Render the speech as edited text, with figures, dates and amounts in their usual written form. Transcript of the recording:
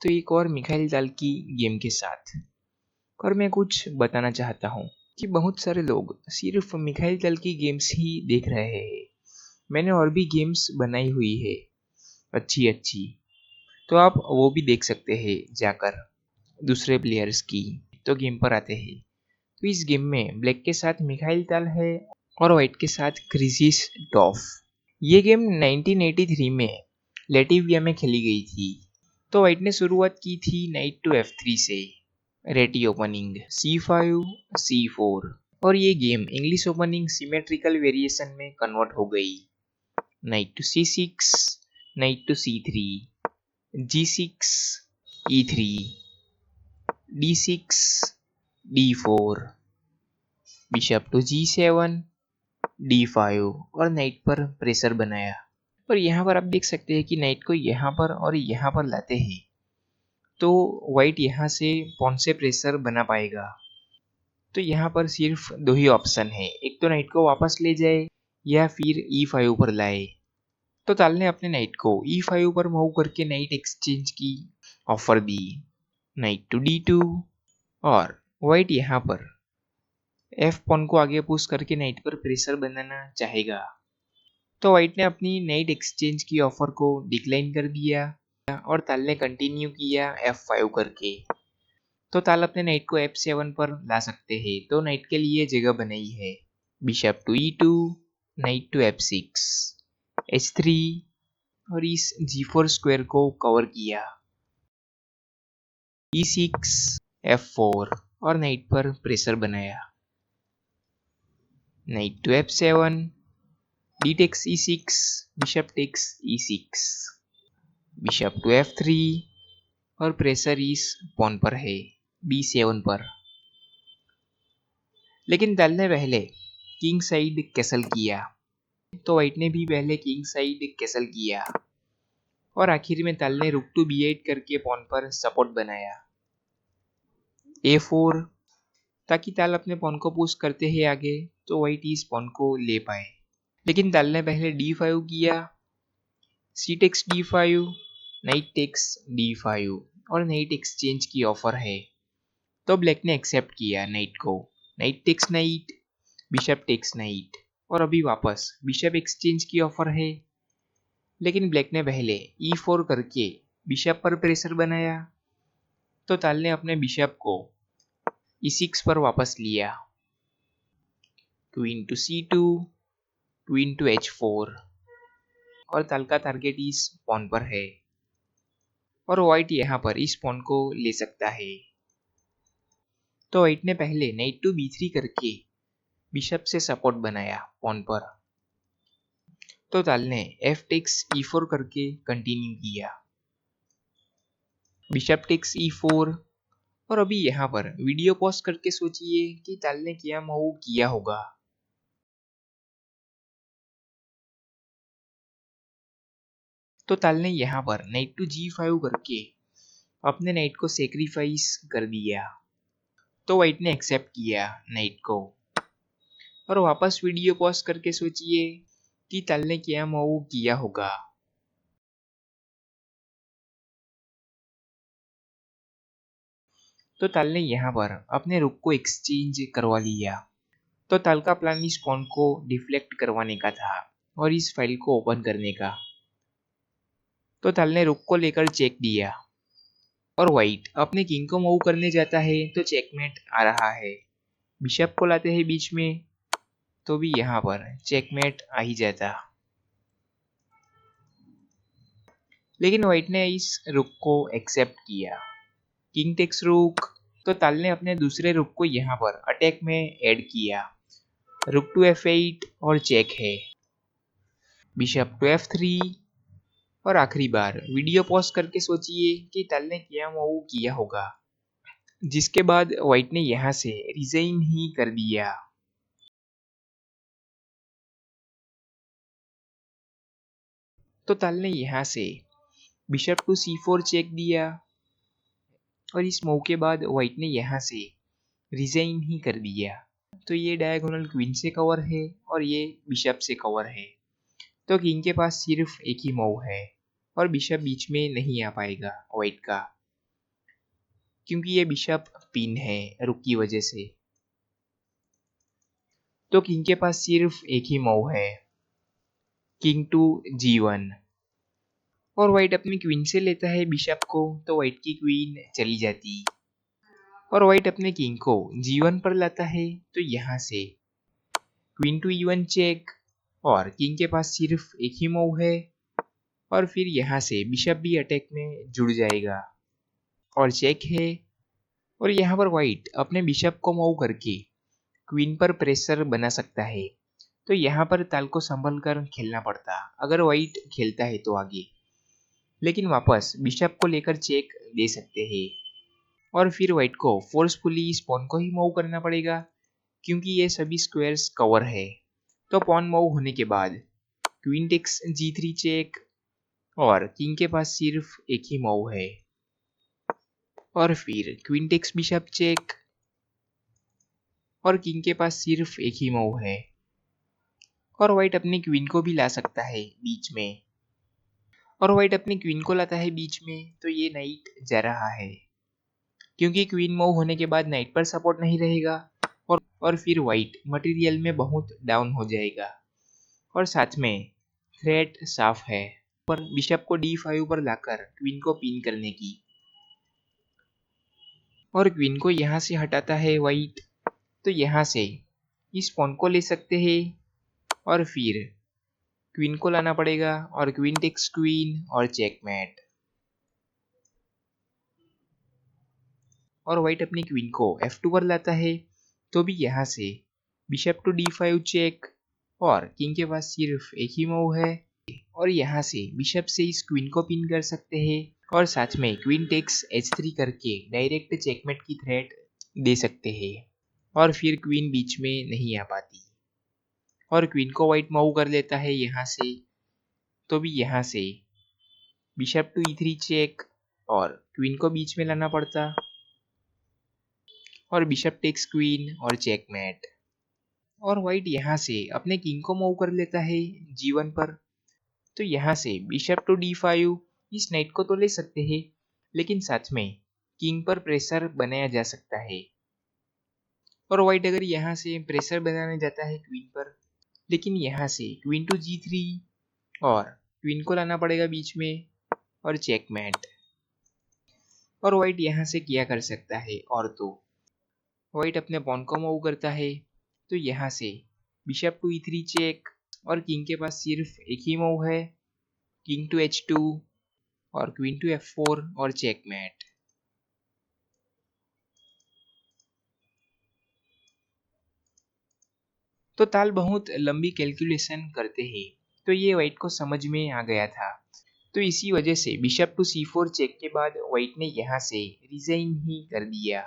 तो एक और मिखाइल दाल की गेम के साथ। और मैं कुछ बताना चाहता हूँ कि बहुत सारे लोग सिर्फ मिखाइल दाल की गेम्स ही देख रहे हैं। मैंने और भी गेम्स बनाई हुई है अच्छी अच्छी, तो आप वो भी देख सकते हैं जाकर दूसरे प्लेयर्स की। तो गेम पर आते हैं। तो इस गेम में ब्लैक के साथ मिखाइल दाल है और व्हाइट के साथ क्रिसिस टॉफ। ये गेम 1983 में लेटिविया में खेली गई थी। तो व्हाइट ने शुरुआत की थी नाइट टू F3 से, रेटी ओपनिंग C5 C4, और ये game English opening symmetrical variation में कन्वर्ट हो गई। Knight to C6, knight to C3, G6 E3, D6 D4, bishop to G7 D5 और नाइट पर प्रेशर बनाया। और यहाँ पर आप देख सकते हैं कि नाइट को यहाँ पर और यहाँ पर लाते हैं, तो व्हाइट यहाँ से पॉन से प्रेशर बना पाएगा। तो यहाँ पर सिर्फ दो ही ऑप्शन है, एक तो नाइट को वापस ले जाए या फिर E5 पर लाए। तो ताल ने अपने नाइट को E5 पर मूव करके नाइट एक्सचेंज की ऑफर दी, नाइट टू D2, और व्हाइट यहाँ पर F पॉन को आगे पुश करके नाइट पर प्रेशर बनाना चाहेगा। तो व्हाइट ने अपनी नाइट एक्सचेंज की ऑफर को डिक्लाइन कर दिया और ताल ने कंटिन्यू किया F5 करके। तो ताल अपने नाइट को F7 पर ला सकते हैं, तो नाइट के लिए जगह बनाई है। Bishop to E2, night to F6, H3, और इस G4 स्क्वायर को कवर किया, E6 F4, और नाइट पर प्रेशर बनाया। Knight to F7, D takes E6, bishop takes E6, bishop to F3, और प्रेशर इस पॉन पर है B7 पर। लेकिन ताल ने पहले किंग साइड कैसल किया, तो व्हाइट ने भी पहले किंग साइड कैसल किया, और आखिर में ताल ने रुक टू B8 करके पॉन पर सपोर्ट बनाया, A4, ताकि ताल अपने पॉन को पुश करते हैं आगे, तो व्हाइट इस पॉन को ले पाए। लेकिन ताल ने पहले D5 किया, C takes D5, knight takes D5, और नाइट एक्सचेंज की ऑफर है। तो ब्लैक ने एक्सेप्ट किया नाइट को, knight takes knight, bishop takes knight, और अभी वापस बिशप एक्सचेंज की ऑफर है। लेकिन ब्लैक ने पहले E4 करके बिशप पर प्रेशर बनाया, तो ताल ने अपने बिशप को E6 पर वापस लिया, queen to C2, queen to H4, और ताल का टारगेट इस पॉन पर है, और व्हाइट यहाँ पर इस पॉन को ले सकता है। तो व्हाइट ने पहले नाइट टू B3 करके बिशप से सपोर्ट बनाया पॉन पर, तो ताल ने F टेक्स E4 करके कंटिन्यू किया, बिशप टेक्स E4, और अभी यहाँ पर वीडियो पॉज करके सोचिए कि ताल ने क्या मूव किया होगा। तो ताल ने यहाँ पर नाइट टू G5 करके अपने नाइट को सेक्रीफाइस कर दिया, तो व्हाइट ने एक्सेप्ट किया नाइट को, और वापस वीडियो पॉज करके सोचिए कि ताल ने क्या मूव किया होगा। तो ताल ने यहाँ पर अपने रुक को एक्सचेंज करवा लिया। तो ताल का प्लान इस पॉन को डिफ्लेक्ट करवाने का था और इस फाइल को ओपन करने का। तो ताल ने रुक को लेकर चेक दिया, और व्हाइट अपने किंग को मूव करने जाता है, तो चेकमेट आ रहा है। बिशप को लाते हैं बीच में, तो भी यहाँ पर चेकमेट आ ही जाता। लेकिन व्हाइट ने इस रुक को एक्सेप्ट किया, किंग टेक्स रुक। तो ताल ने अपने दूसरे रुक को यहाँ पर अटैक में ऐड किया, रुक टू F8, और चेक है, बिशप टू F3, और आखिरी बार वीडियो पॉज करके सोचिए कि ताल ने क्या मूव किया होगा, जिसके बाद व्हाइट ने यहाँ से रिजाइन ही कर दिया। तो ताल ने यहाँ से बिशप टू C4 चेक दिया, और इस मूव के बाद व्हाइट ने यहाँ से रिजाइन ही कर दिया। तो ये डायगोनल क्वीन से कवर है और ये बिशप से कवर है। तो किंग के पास सिर्फ एक ही मूव है और बिशप बीच में नहीं आ पाएगा व्हाइट का। क्योंकि ये बिशप पिन है रुक की वजह से। तो किंग के पास सिर्फ एक ही मूव है, किंग टू G1। और व्हाइट अपनी क्वीन से लेता है बिशप को, तो व्हाइट की क्वीन चली जाती। और व्हाइट अपने किंग को G1 पर लाता है, तो यहाँ से क्वीन टू E1 चेक, और किंग के पास सिर्फ एक ही मूव है। और फिर यहाँ से बिशप भी अटैक में जुड़ जाएगा और चेक है। और यहाँ पर व्हाइट अपने बिशप को मूव करके क्वीन पर प्रेशर बना सकता है। तो यहाँ पर ताल को संभल कर खेलना पड़ता अगर व्हाइट खेलता है तो आगे, लेकिन वापस बिशप को लेकर चेक दे सकते हैं। और फिर व्हाइट को फोर्सफुली इस पॉन को ही मूव करना पड़ेगा, क्योंकि ये सभी स्क्वायर्स कवर है। तो पॉन मूव होने के बाद क्वीन टेक्स G3 चेक, और किंग के पास सिर्फ एक ही मूव है। और फिर क्वीन टेक्स बिशप चेक, और किंग के पास सिर्फ एक ही मूव है। और व्हाइट अपनी क्वीन को भी ला सकता है बीच में, और व्हाइट अपनी क्वीन को लाता है बीच में, तो ये नाइट जा रहा है, क्योंकि क्वीन मूव होने के बाद नाइट पर सपोर्ट नहीं रहेगा। और फिर व्हाइट मटेरियल में बहुत डाउन हो जाएगा, और साथ में थ्रेट साफ है पर बिशप को D5 पर लाकर क्वीन को पिन करने की। और क्वीन को यहाँ से हटाता है व्हाइट, तो यहाँ से इस पॉन को ले सकते हैं, और फिर क्वीन को लाना पड़ेगा, और क्वीन टेक्स क्वीन और चेकमेट। और व्हाइट अपनी क्वीन को F2 पर लाता है, तो भी यहाँ से बिशप टू D5 चेक, और किंग के पास सिर्फ एक ही मूव है। और यहाँ से बिशप से इस क्वीन को पिन कर सकते हैं, और साथ में क्वीन टेक्स H3 करके डायरेक्ट चेकमेट की थ्रेट दे सकते हैं, और फिर क्वीन बीच में नहीं आ पाती। और क्वीन को व्हाइट मूव कर लेता है यहाँ से, तो भी यहाँ से बिशप टू E3 चेक, और क्वीन को बीच में लाना पड़ता, और बिशप टेक्स क्वीन और चेकमेट। और व्हाइट यहाँ से अपने किंग को मूव कर लेता है G1 पर, तो यहाँ से बिशप टू D5 इस नाइट को तो ले सकते हैं, लेकिन साथ में किंग पर प्रेशर बनाया जा सकता है। और व्हाइट अगर यहाँ से प्रेशर बनाने जाता है क्वीन पर, लेकिन यहाँ से क्वीन टू G3, और क्वीन को लाना पड़ेगा बीच में, और चेकमेट। और व्हाइट यहाँ से क्या कर सकता है, और तो व्हाइट अपने पॉन को मूव करता है, तो यहाँ से बिशप टू E3 चेक, और किंग के पास सिर्फ एक ही मूव है, किंग टू H2 और क्वीन टू F4 और चेकमेट। तो ताल बहुत लंबी कैलकुलेशन करते हैं, तो ये व्हाइट को समझ में आ गया था। तो इसी वजह से बिशप टू C4 चेक के बाद व्हाइट ने यहाँ से रिजाइन ही कर दिया।